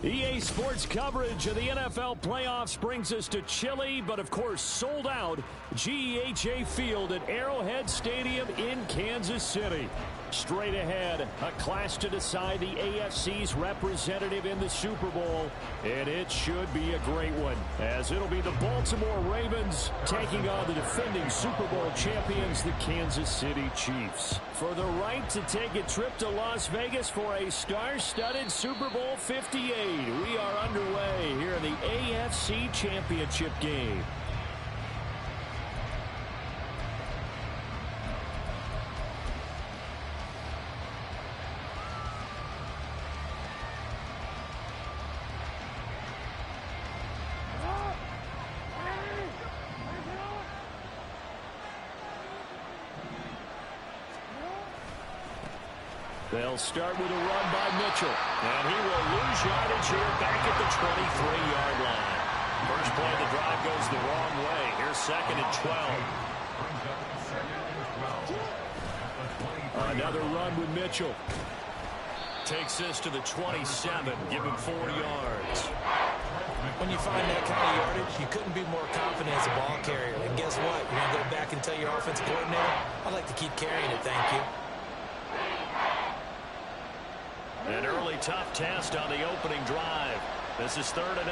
EA Sports coverage of the NFL playoffs brings us to chilly, but of course sold out, GEHA Field at Arrowhead Stadium in Kansas City. Straight ahead, a clash to decide the AFC's representative in the Super Bowl, and it should be a great one, as it'll be the Baltimore Ravens taking on the defending Super Bowl champions, the Kansas City Chiefs, for the right to take a trip to Las Vegas for a star-studded Super Bowl 58. We are underway here in the AFC Championship game. They'll start with a run by Mitchell. And he will lose yardage here back at the 23-yard line. First play of the drive goes the wrong way. Here's 2nd and 12. Another run with Mitchell. Takes this to the 27. Give him 4 yards. When you find that kind of yardage, you couldn't be more confident as a ball carrier. And guess what? You're going to go back and tell your offensive coordinator, I'd like to keep carrying it, thank you. An early tough test on the opening drive. This is 3rd and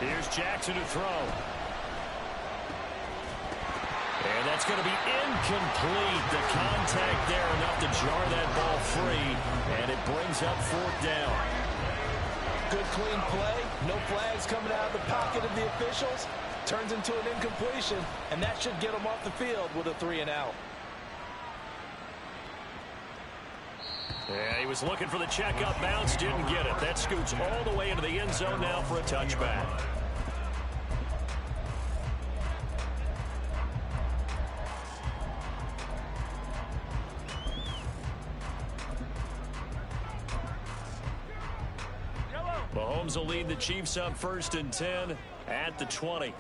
8. Here's Jackson to throw. And that's going to be incomplete. The contact there enough to jar that ball free. And it brings up 4th down. Good clean play. No flags coming out of the pocket of the officials. Turns into an incompletion. And that should get them off the field with a 3-and-out. Yeah, he was looking for the check-up bounce, didn't get it. That scoots all the way into the end zone now for a touchback. Mahomes will lead the Chiefs up 1st and 10 at the 20.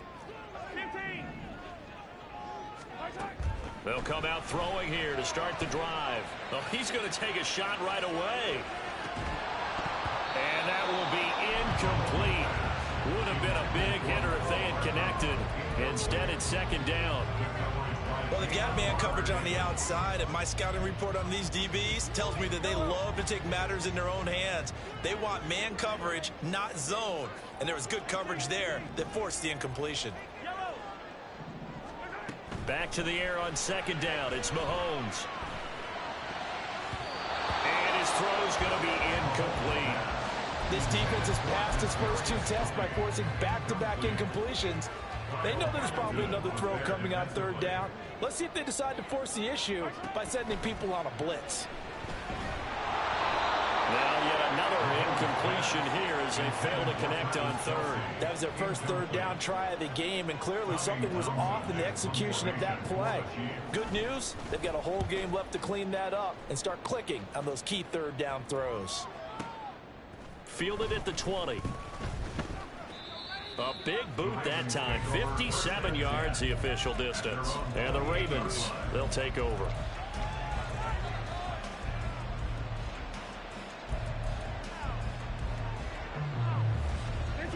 They'll come out throwing here to start the drive. Oh, he's going to take a shot right away. And that will be incomplete. Would have been a big hitter if they had connected. Instead, it's 2nd down. Well, they've got man coverage on the outside, and my scouting report on these DBs tells me that they love to take matters in their own hands. They want man coverage, not zone. And there was good coverage there that forced the incompletion. Back to the air on 2nd down. It's Mahomes. And his throw's going to be incomplete. This defense has passed its first 2 tests by forcing back-to-back incompletions. They know there's probably another throw coming on 3rd down. Let's see if they decide to force the issue by sending people on a blitz. Now yet another incompletion here as they fail to connect on 3rd. That was their first 3rd down try of the game, and clearly something was off in the execution of that play. Good news, they've got a whole game left to clean that up and start clicking on those key 3rd down throws. Fielded at the 20. A big boot that time. 57 yards the official distance. And the Ravens, they'll take over.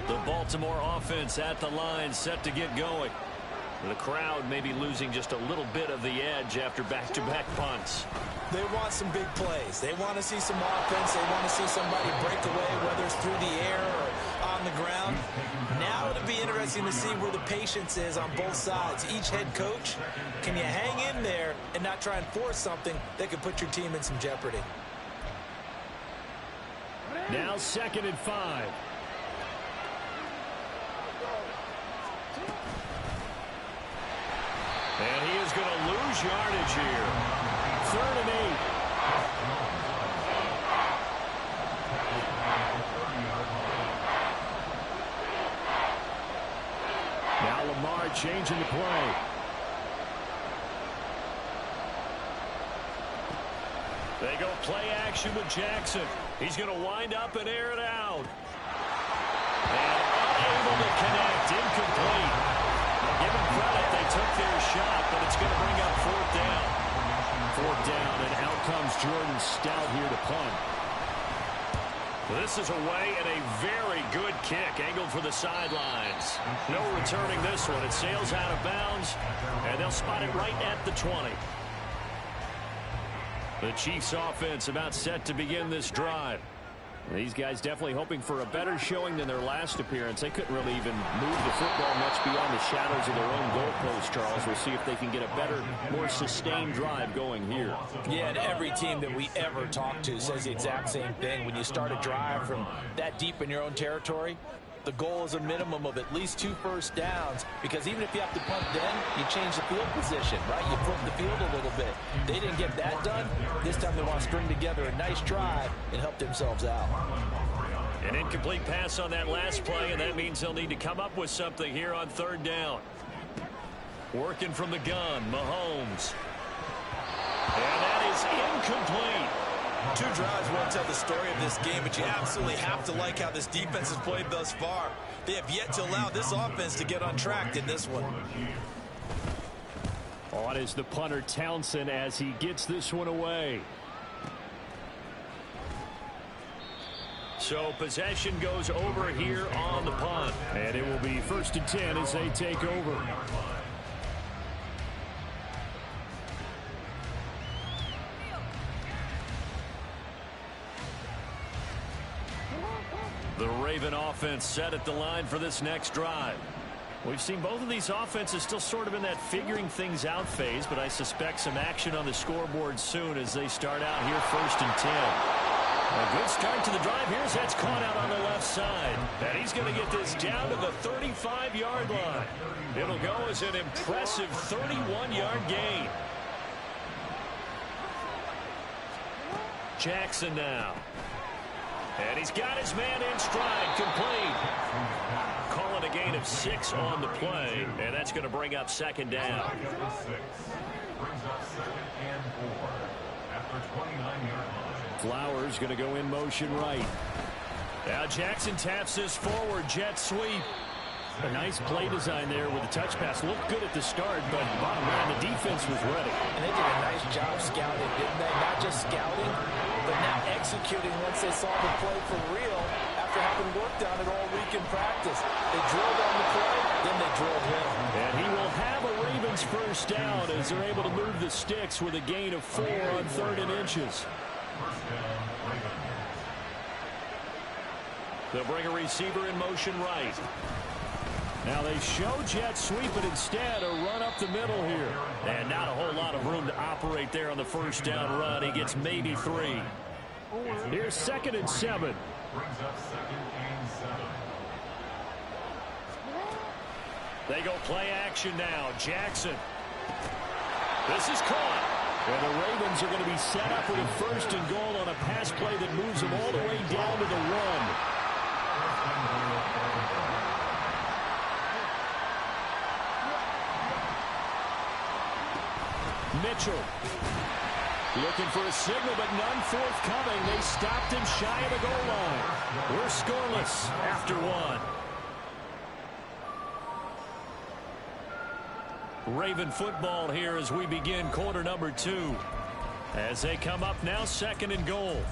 The Baltimore offense at the line, set to get going. The crowd may be losing just a little bit of the edge after back-to-back punts. They want some big plays. They want to see some offense. They want to see somebody break away, whether it's through the air or on the ground. Now it'll be interesting to see where the patience is on both sides. Each head coach, can you hang in there and not try and force something that could put your team in some jeopardy? Now 2nd and 5. And he is going to lose yardage here. 3rd and 8. Now Lamar changing the play. They go play action with Jackson. He's going to wind up and air it out. And unable to connect. Incomplete. Give them credit. They took their shot, but it's going to bring up 4th down. Fourth down, and out comes Jordan Stout here to punt. This is away and a very good kick, angled for the sidelines. No returning this one. It sails out of bounds, and they'll spot it right at the 20. The Chiefs offense about set to begin this drive. These guys definitely hoping for a better showing than their last appearance. They couldn't really even move the football much beyond the shadows of their own goalpost, Charles. We'll see if they can get a better, more sustained drive going here. Yeah, and every team that we ever talk to says the exact same thing. When you start a drive from that deep in your own territory, the goal is a minimum of at least 2 first downs, because even if you have to punt then, you change the field position, right? You flip the field a little bit. They didn't get that done. This time they want to string together a nice drive and help themselves out. An incomplete pass on that last play, and that means they'll need to come up with something here on third down. Working from the gun, Mahomes. And that is incomplete. 2 drives won't tell the story of this game, but you absolutely have to like how this defense has played thus far. They have yet to allow this offense to get on track in this one. On is the punter Townsend as he gets this one away. So possession goes over here on the punt. And it will be 1st and 10 as they take over. The Raven offense set at the line for this next drive. We've seen both of these offenses still sort of in that figuring things out phase, but I suspect some action on the scoreboard soon as they start out here 1st and 10. A good start to the drive. Here's that's caught out on the left side. And he's going to get this down to the 35-yard line. It'll go as an impressive 31-yard gain. Jackson now. And he's got his man in stride, complete. Calling a gain of 6 on the play, and that's going to bring up 2nd down. Flowers going to go in motion right. Now Jackson taps this forward, jet sweep. A nice play design there with the touch pass. Looked good at the start, but bottom line, the defense was ready. And they did a nice job scouting, didn't they? Not just scouting, but now executing once they saw the play for real after having worked on it all week in practice. They drilled on the play, then they drilled him. And he will have a Ravens first down as they're able to move the sticks with a gain of 4 on 3rd and inches. They'll bring a receiver in motion right. Now they show jet sweep, but instead a run up the middle here. And not a whole lot of room to operate there on the first down run. He gets maybe 3. Here's 2nd and 7. They go play action now. Jackson. This is caught. And the Ravens are going to be set up with a 1st and goal on a pass play that moves them all the way down to the 1. Mitchell looking for a signal, but none forthcoming. They stopped him shy of the goal line. We're scoreless after 1. Raven football here as we begin quarter number 2. As they come up now, 2nd and goal.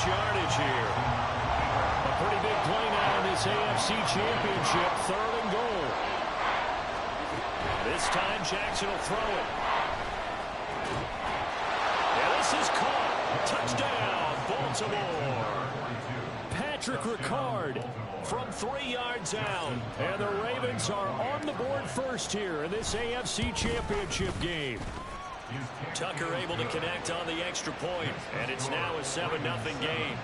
Yardage here. A pretty big play now in this AFC Championship. 3rd and goal. This time Jackson will throw it. And this is caught. Touchdown, Baltimore. Patrick Ricard from 3 yards out. And the Ravens are on the board first here in this AFC Championship game. Tucker able to connect on the extra point, and it's now a 7-0 game.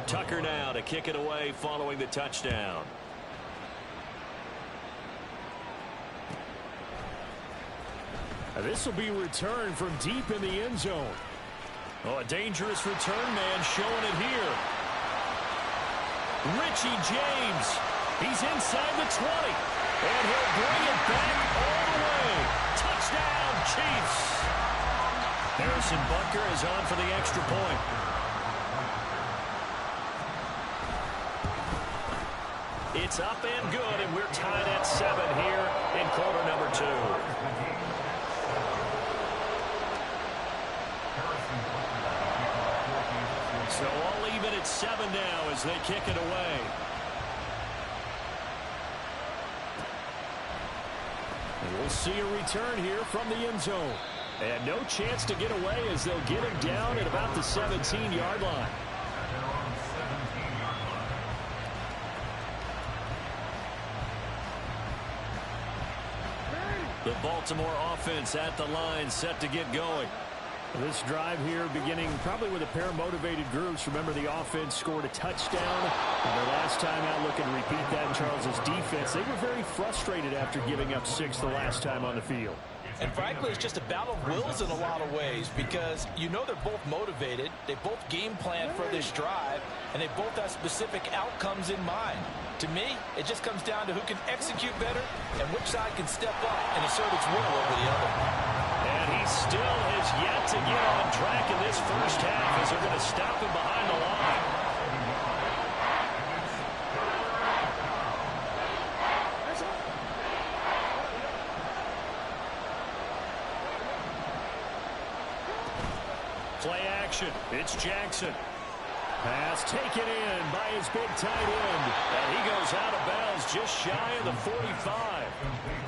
Tucker now to kick it away following the touchdown. This will be returned from deep in the end zone. Oh, a dangerous return man showing it here. Richie James. He's inside the 20. And he'll bring it back all the way. Touchdown, Chiefs. Harrison Butker is on for the extra point. It's up and good, and we're tied at 7 here in quarter number 2. So all even at 7 now as they kick it away. And we'll see a return here from the end zone. And no chance to get away as they'll get him down at about the 17-yard line. The Baltimore offense at the line, set to get going. This drive here beginning probably with a pair of motivated groups. Remember, the offense scored a touchdown. And their last time out, looking to repeat that in Charles's defense. They were very frustrated after giving up 6 the last time on the field. And frankly, it's just a battle of wills in a lot of ways because you know they're both motivated. They both game plan for this drive, and they both have specific outcomes in mind. To me, it just comes down to who can execute better and which side can step up and assert its will over the other. And he still has yet to get on track in this first half as they're going to stop him behind the line. Play action. It's Jackson. Pass taken in by his big tight end. And he goes out of bounds just shy of the 45.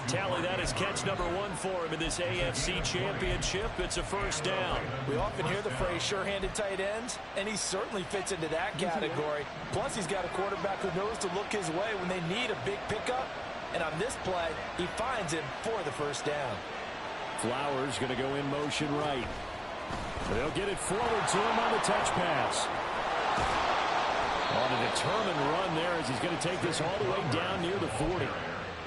Tally, that is catch number 1 for him in this AFC Championship. It's a first down. We often hear the phrase sure-handed tight ends, and he certainly fits into that category. Plus, he's got a quarterback who knows to look his way when they need a big pickup. And on this play, he finds him for the first down. Flowers going to go in motion right. They'll get it forward to him on the touch pass. On a determined run there as he's going to take this all the way down near the 40.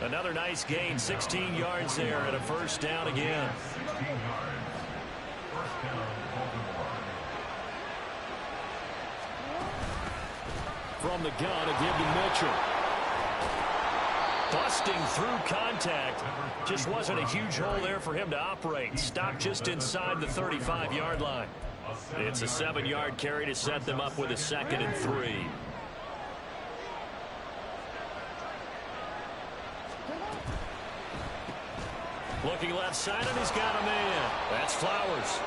Another nice gain, 16 yards there and a first down again. From the gun, a give to Mitchell. Busting through contact. Just wasn't a huge hole there for him to operate. Stopped just inside the 35-yard line. It's a 7-yard carry to set them up with a 2nd and 3. Looking left side, and he's got a man. That's Flowers.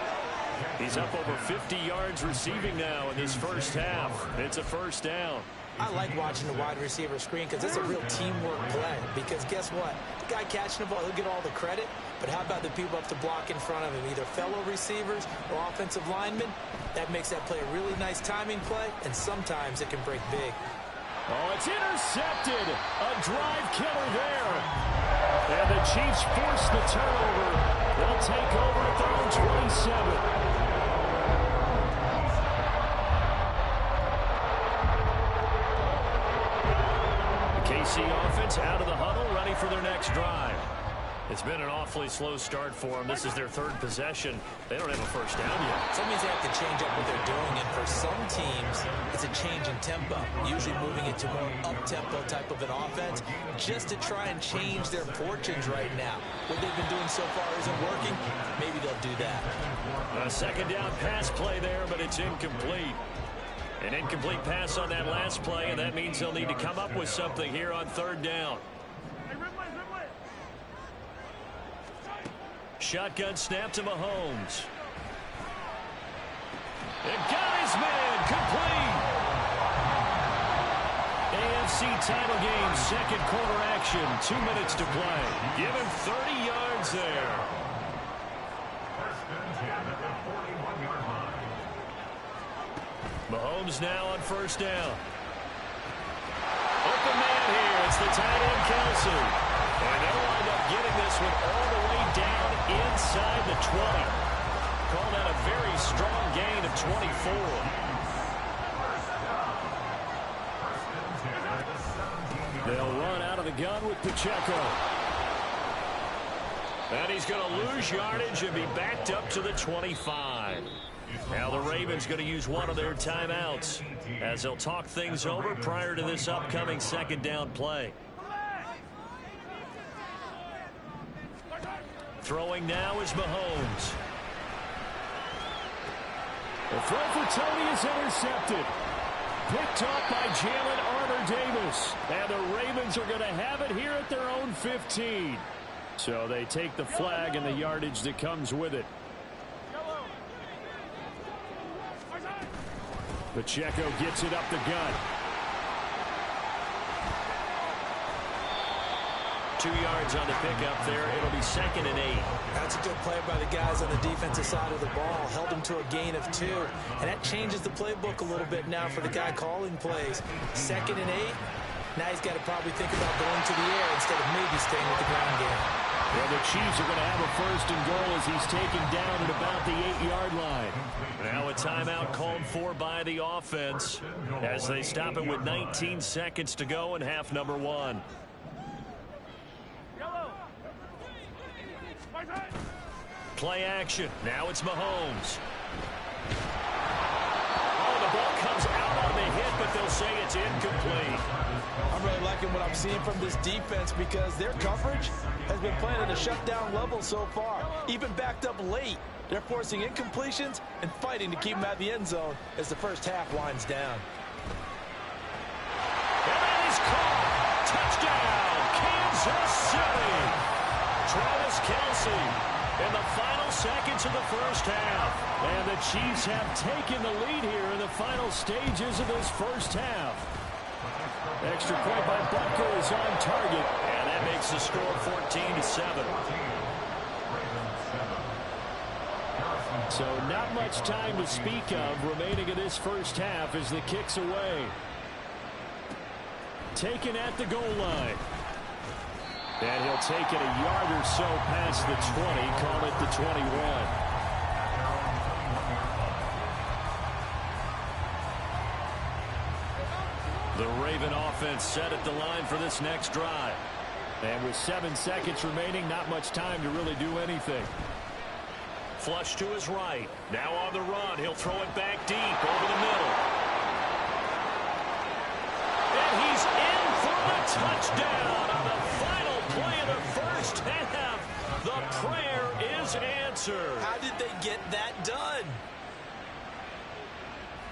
He's up over 50 yards receiving now in this first half. It's a first down. I like watching the wide receiver screen because it's a real teamwork play. Because guess what? The guy catching the ball, he'll get all the credit. But how about the people up to block in front of him, either fellow receivers or offensive linemen? That makes that play a really nice timing play, and sometimes it can break big. Oh, it's intercepted. A drive killer there. And the Chiefs force the turnover. They'll take over at their own 27. KC offense out of the huddle, ready for their next drive. It's been an awfully slow start for them. This is their 3rd possession. They don't have a first down yet. That means they have to change up what they're doing, and for some teams, it's a change in tempo, usually moving it to more up-tempo type of an offense, just to try and change their fortunes right now. What they've been doing so far isn't working. Maybe they'll do that. A 2nd down pass play there, but it's incomplete. An incomplete pass on that last play, and that means they'll need to come up with something here on 3rd down. Shotgun snap to Mahomes. And got his man, complete. AFC title game, 2nd quarter action, 2 minutes to play. Give him 30 yards there. Mahomes now on 1st down. Open man here. It's the tight end, Kelsey. And they'll wind up getting this one all the way down inside the 20. Call that a very strong gain of 24. They'll run out of the gun with Pacheco. And he's going to lose yardage and be backed up to the 25. Now the Ravens going to use one of their timeouts as they'll talk things over prior to this upcoming second down play. Throwing now is Mahomes. The throw for Tony is intercepted. Picked off by Jalen Armour-Davis. And the Ravens are going to have it here at their own 15. So they take the flag and the yardage that comes with it. Pacheco gets it up the gut. 2 yards on the pickup there. It'll be 2nd and 8. That's a good play by the guys on the defensive side of the ball. Held him to a gain of 2. And that changes the playbook a little bit now for the guy calling plays. 2nd and 8. Now he's got to probably think about going to the air instead of maybe staying with the ground game. Well, the Chiefs are going to have a 1st and goal as he's taken down at about the 8-yard line. Now a timeout called for by the offense as they stop it with 19 seconds to go in half number 1. Play action. Now it's Mahomes. Oh, the ball comes out on the hit, but they'll say it's incomplete. I'm really liking what I'm seeing from this defense because their coverage has been playing at a shutdown level so far. Even backed up late, they're forcing incompletions and fighting to keep them at the end zone as the first half winds down. And that is caught. Touchdown, Kansas City. Travis Kelce in the final seconds of the first half. And the Chiefs have taken the lead here in the final stages of this first half. Extra point by Butker is on target, and that makes the score 14-7. So not much time to speak of remaining in this first half as the kick's away. Taken at the goal line. And he'll take it a yard or so past the 20, call it the 21. The Raven offense set at the line for this next drive. And with 7 seconds remaining, not much time to really do anything. Flush to his right. Now on the run. He'll throw it back deep over the middle. And he's in for the touchdown on the final play of the first half. The prayer is answered. How did they get that done?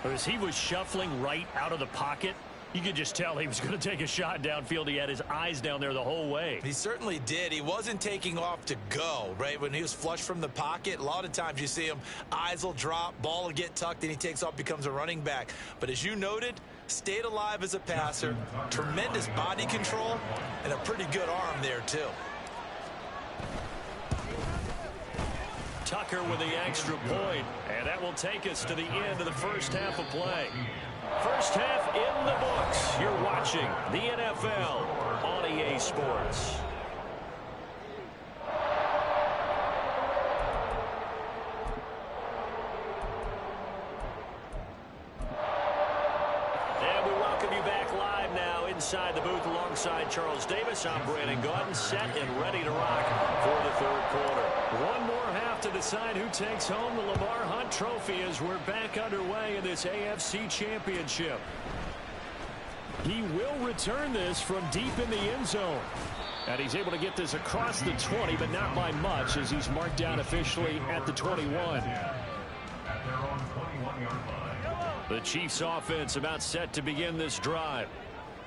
As he was shuffling right out of the pocket, you could just tell he was going to take a shot downfield. He had his eyes down there the whole way. He certainly did. He wasn't taking off to go, right? When he was flushed from the pocket, a lot of times you see him, eyes will drop, ball will get tucked, and he takes off, becomes a running back. But as you noted, stayed alive as a passer, tremendous body control, and a pretty good arm there, too. Tucker with the extra point, and that will take us to the end of the first half of play. First half in the books. You're watching the NFL on EA Sports. And we welcome you back live now inside the booth alongside Charles Davis. I'm Brandon Gaudin, set and ready to rock for the third quarter. One more half to decide who takes home the Lamar Hunt Trophy as we're back underway in this AFC Championship. He will return this from deep in the end zone. And he's able to get this across the 20, but not by much as he's marked down officially at the 21. The Chiefs offense about set to begin this drive.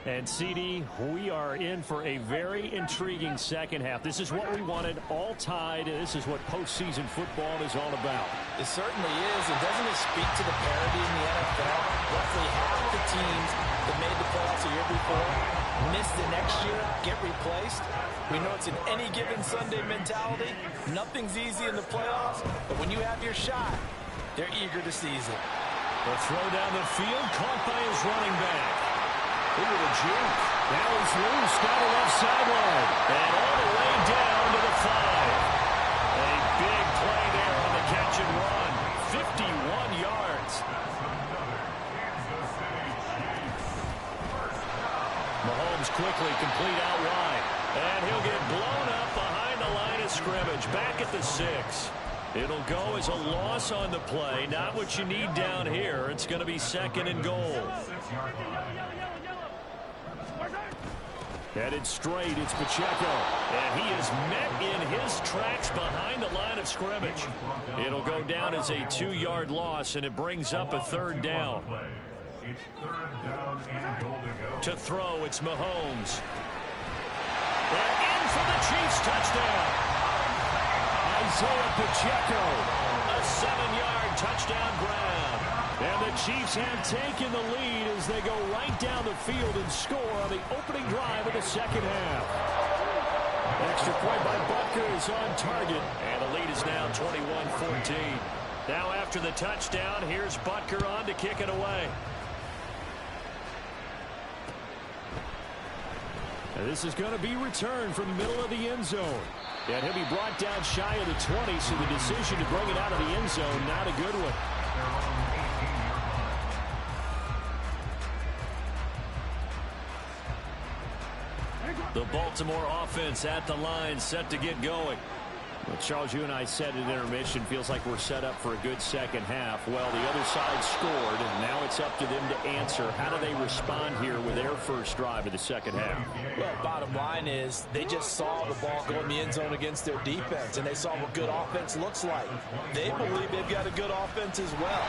And, CD, we are in for a very intriguing second half. This is what we wanted, all tied. This is what postseason football is all about. It certainly is, and doesn't it speak to the parity in the NFL? Roughly half the teams that made the playoffs a year before miss the next year, get replaced. We know it's an any given Sunday mentality. Nothing's easy in the playoffs, but when you have your shot, they're eager to seize it. The throw down the field, caught by his running back. Into the juke. Now he's loose down the left sideline. And all the way down to the 5. A big play there on the catch and run. 51 yards. Mahomes quickly complete out wide. And he'll get blown up behind the line of scrimmage, back at the 6. It'll go as a loss on the play. Not what you need down here. It's going to be 2nd and goal. Headed straight, it's Pacheco. And he is met in his tracks behind the line of scrimmage. It'll go down as a 2-yard loss, and it brings up a 3rd down. To throw, it's Mahomes. And in for the Chiefs touchdown. Isaiah Pacheco, a 7-yard touchdown grab. And the Chiefs have taken the lead as they go right down the field and score on the opening drive of the 2nd half. Extra point by Butker is on target, and the lead is now 21-14. Now after the touchdown, here's Butker on to kick it away. And this is going to be returned from the middle of the end zone. And he'll be brought down shy of the 20, so the decision to bring it out of the end zone, not a good one. The Baltimore offense at the line, set to get going. Well, Charles, you and I said at intermission, feels like we're set up for a good 2nd half. Well, the other side scored, and now it's up to them to answer. How do they respond here with their first drive of the 2nd half? Well, bottom line is they just saw the ball go in the end zone against their defense, and they saw what good offense looks like. They believe they've got a good offense as well.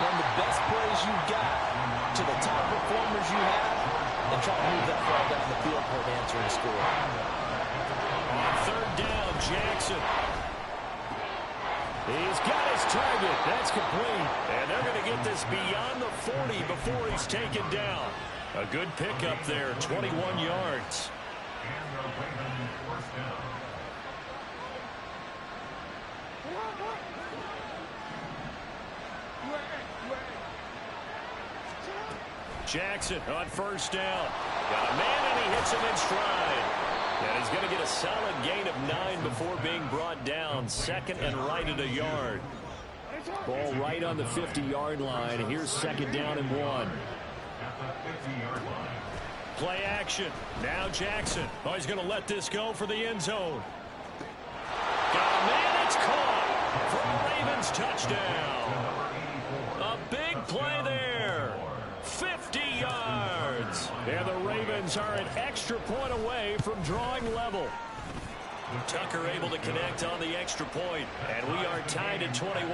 Run the best plays you've got to the top performers you have, and try to move that ball down the field for an answer and score. On 3rd down, Jackson. He's got his target. That's complete. And they're going to get this beyond the 40 before he's taken down. A good pickup there, 21 yards. Jackson on 1st down. Got a man, and he hits him in stride. And he's going to get a solid gain of 9 before being brought down. 2nd and right at a yard. Ball right on the 50-yard line. Here's 2nd down and 1. Play action. Now Jackson. Oh, he's going to let this go for the end zone. Got a man. It's caught for a Ravens touchdown. A big play there. 50 yards. And the Ravens are an extra point away from drawing level. Tucker able to connect on the extra point, and we are tied at 21.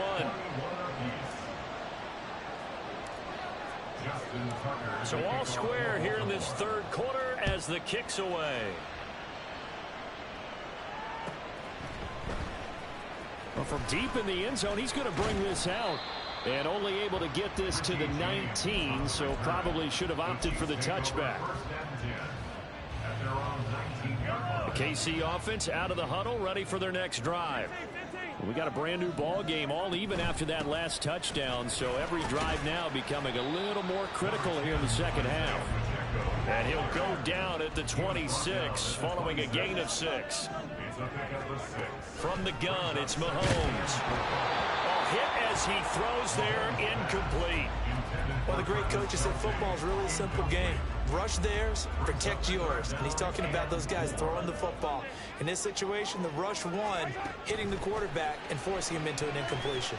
So all square here in this 3rd quarter as the kick's away. Well, from deep in the end zone, he's going to bring this out. And only able to get this to the 19, so probably should have opted for the touchback. The KC offense out of the huddle, ready for their next drive. We got a brand new ball game, all even after that last touchdown, so every drive now becoming a little more critical here in the 2nd half. And he'll go down at the 26 following a gain of 6. From the gun, it's Mahomes. Hit as he throws there, incomplete. Well, the great coach said football is really a simple game. Rush theirs, protect yours. And he's talking about those guys throwing the football. In this situation, the rush won, hitting the quarterback and forcing him into an incompletion.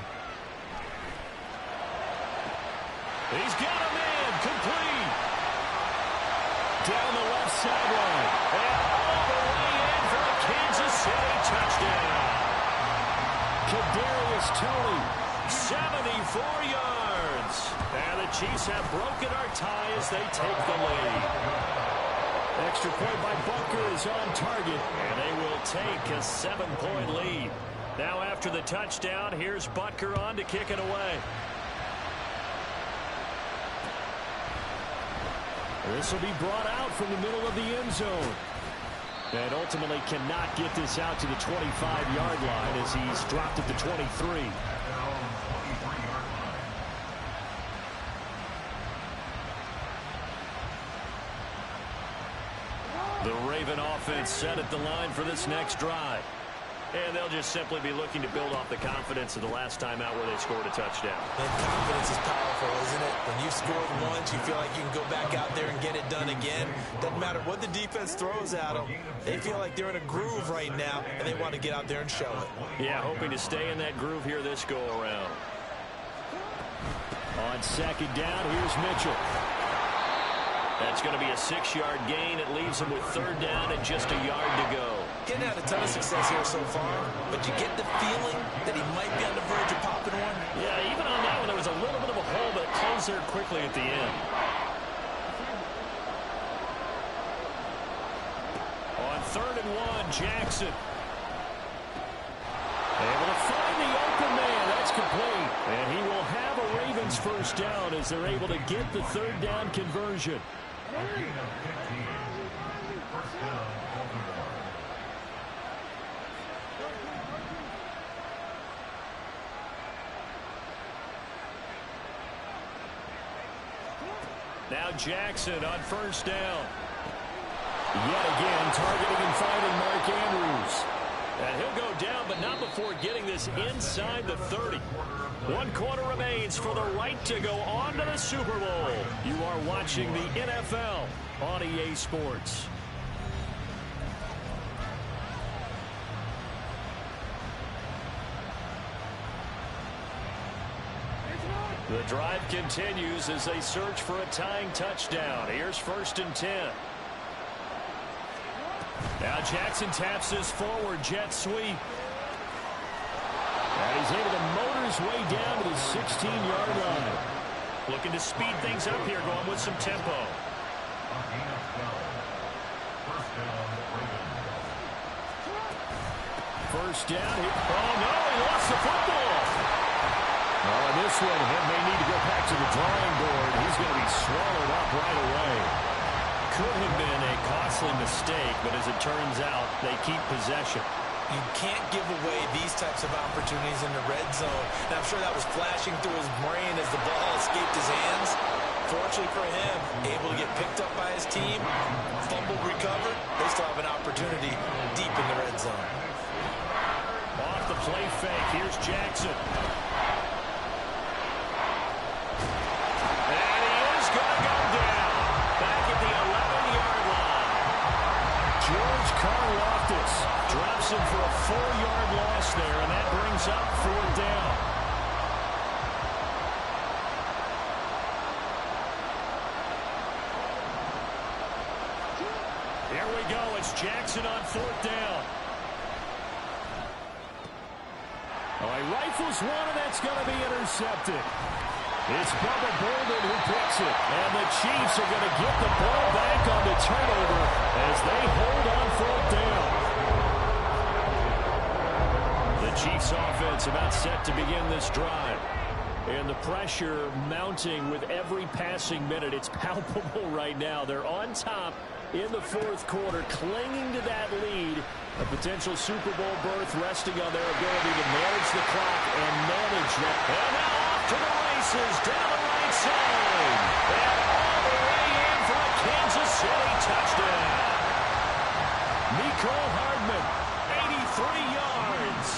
He's got him in, complete. Down the left sideline. And all the way in for a Kansas City touchdown. Kadarius Toney, 74 yards. And the Chiefs have broken our tie as they take the lead. Extra point by Butker is on target, and they will take a 7-point lead. Now after the touchdown, here's Butker on to kick it away. This will be brought out from the middle of the end zone. And ultimately cannot get this out to the 25-yard line as he's dropped at the 23. The Raven offense set at the line for this next drive. And they'll just simply be looking to build off the confidence of the last time out where they scored a touchdown. And confidence is powerful, isn't it? When you've scored once, you feel like you can go back out there and get it done again. Doesn't matter what the defense throws at them. They feel like they're in a groove right now, and they want to get out there and show it. Yeah, hoping to stay in that groove here this go-around. On second down, here's Mitchell. That's going to be a 6-yard gain. It leaves him with third down and just a yard to go. Getting had a ton of success here so far, but you get the feeling that he might be on the verge of popping one. Yeah, even on that one, there was a little bit of a hole, but it closed there quickly at the end. On 3rd and 1, Jackson. Able to find the open man. That's complete. And he will have a Ravens first down as they're able to get the third down conversion. Now Jackson on first down. Yet again, targeting and finding Mark Andrews. And he'll go down, but not before getting this inside the 30. 1 quarter remains for the right to go on to the Super Bowl. You are watching the NFL on EA Sports. The drive continues as they search for a tying touchdown. Here's 1st and 10. Now Jackson taps this forward jet sweep. And he's able to motor his way down to the 16-yard line. Looking to speed things up here, going with some tempo. First down. Oh, no, he lost the football. Oh, and this one, he may need to go back to the drawing board. He's going to be swallowed up right away. Could have been a costly mistake, but as it turns out, they keep possession. You can't give away these types of opportunities in the red zone. And I'm sure that was flashing through his brain as the ball escaped his hands. Fortunately for him, able to get picked up by his team, fumbled, recovered. They still have an opportunity deep in the red zone. Off the play fake, here's Jackson. And he is going to go down. Back at the 11-yard line. George Karlaftis drops him for a 4-yard loss there, and that brings up 4th down. Here we go. It's Jackson on 4th down. Oh, he rifles one, and that's going to be intercepted. It's Bubba Bolden who picks it. And the Chiefs are going to get the ball back on the turnover as they hold on 4th down. The Chiefs offense about set to begin this drive. And the pressure mounting with every passing minute. It's palpable right now. They're on top in the 4th quarter, clinging to that lead. A potential Super Bowl berth resting on their ability to manage the clock and manage that. And now off to the races down the right side. And all the way in for a Kansas City touchdown. Mecole Hardman, 83 yards.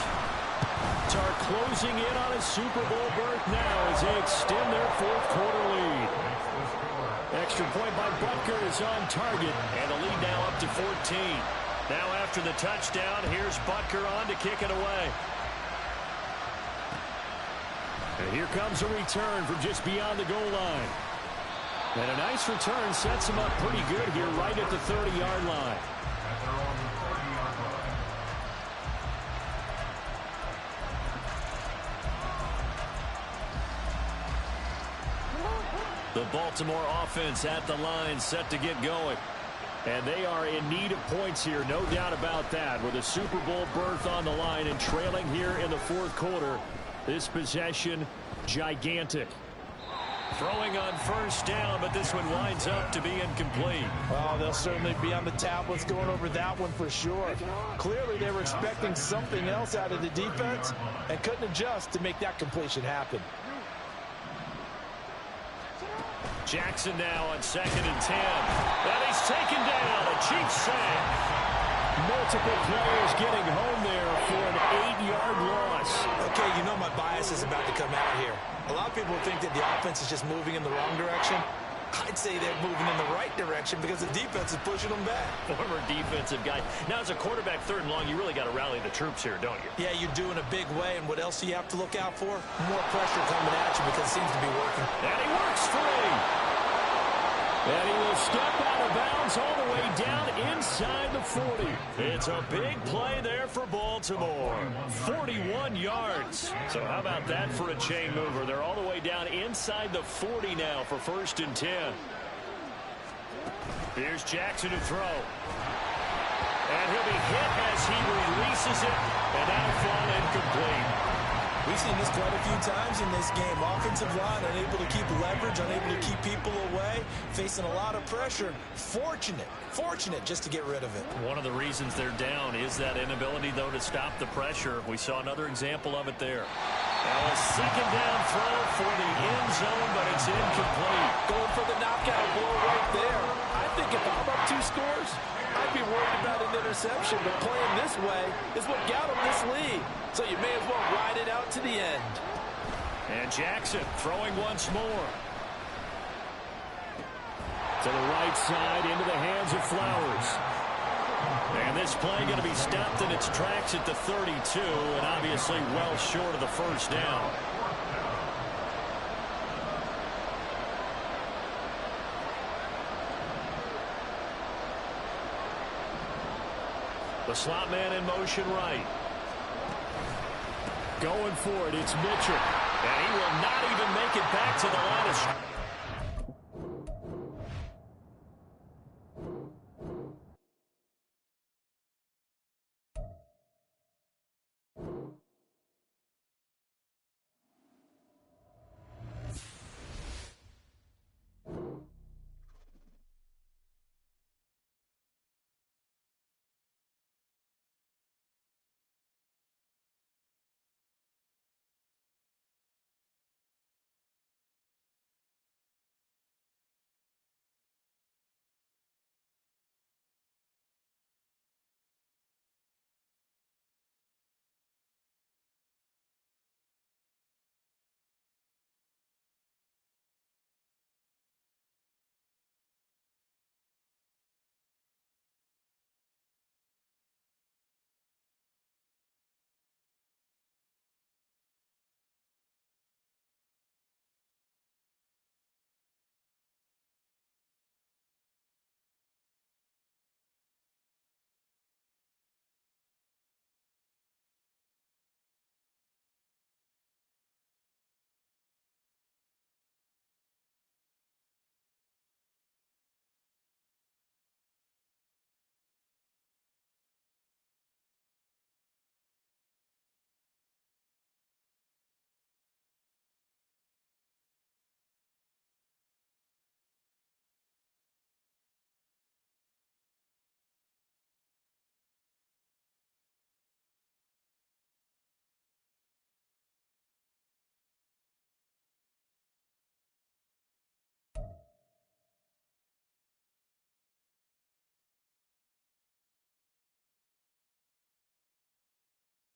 Tar closing in on a Super Bowl berth now as they extend their 4th quarter lead. Extra point by Butker is on target, and the lead now up to 14. Now after the touchdown, here's Butker on to kick it away. And here comes a return from just beyond the goal line. And a nice return sets him up pretty good here right at the 30-yard line. The Baltimore offense at the line set to get going. And they are in need of points here, no doubt about that. With a Super Bowl berth on the line and trailing here in the 4th quarter. This possession, gigantic. Throwing on 1st down, but this one winds up to be incomplete. Oh, they'll certainly be on the tablets going over that one for sure. Clearly, they were expecting something else out of the defense and couldn't adjust to make that completion happen. Jackson now on 2nd and 10. And he's taken down. A Chiefs sack. Multiple players getting home there for an 8-yard loss. Okay, you know my bias is about to come out here. A lot of people think that the offense is just moving in the wrong direction. I'd say they're moving in the right direction because the defense is pushing them back. Former defensive guy. Now, as a quarterback, 3rd and long, you really got to rally the troops here, don't you? Yeah, you're doing a big way, and what else do you have to look out for? More pressure coming at you because it seems to be working. And he works free. And he will step out of bounds all the way down inside the 40. It's a big play there for Baltimore. 41 yards. So how about that for a chain mover? They're all the way down inside the 40 now for 1st and 10. Here's Jackson to throw. And he'll be hit as he releases it. And that'll fall incomplete. We've seen this quite a few times in this game. Offensive line unable to keep leverage, unable to keep people away, facing a lot of pressure. Fortunate just to get rid of it. One of the reasons they're down is that inability, though, to stop the pressure. We saw another example of it there. A 2nd down throw for the end zone, but it's incomplete. Going for the knockout blow right there. I think if I'm up 2 scores, I'd be worried about an interception, but playing this way is what got him this lead. So you may as well ride it out to the end. And Jackson throwing once more. To the right side, into the hands of Flowers. And this play going to be stopped in its tracks at the 32, and obviously well short of the 1st down. The slot man in motion right. Going for it, it's Mitchell. And he will not even make it back to the line of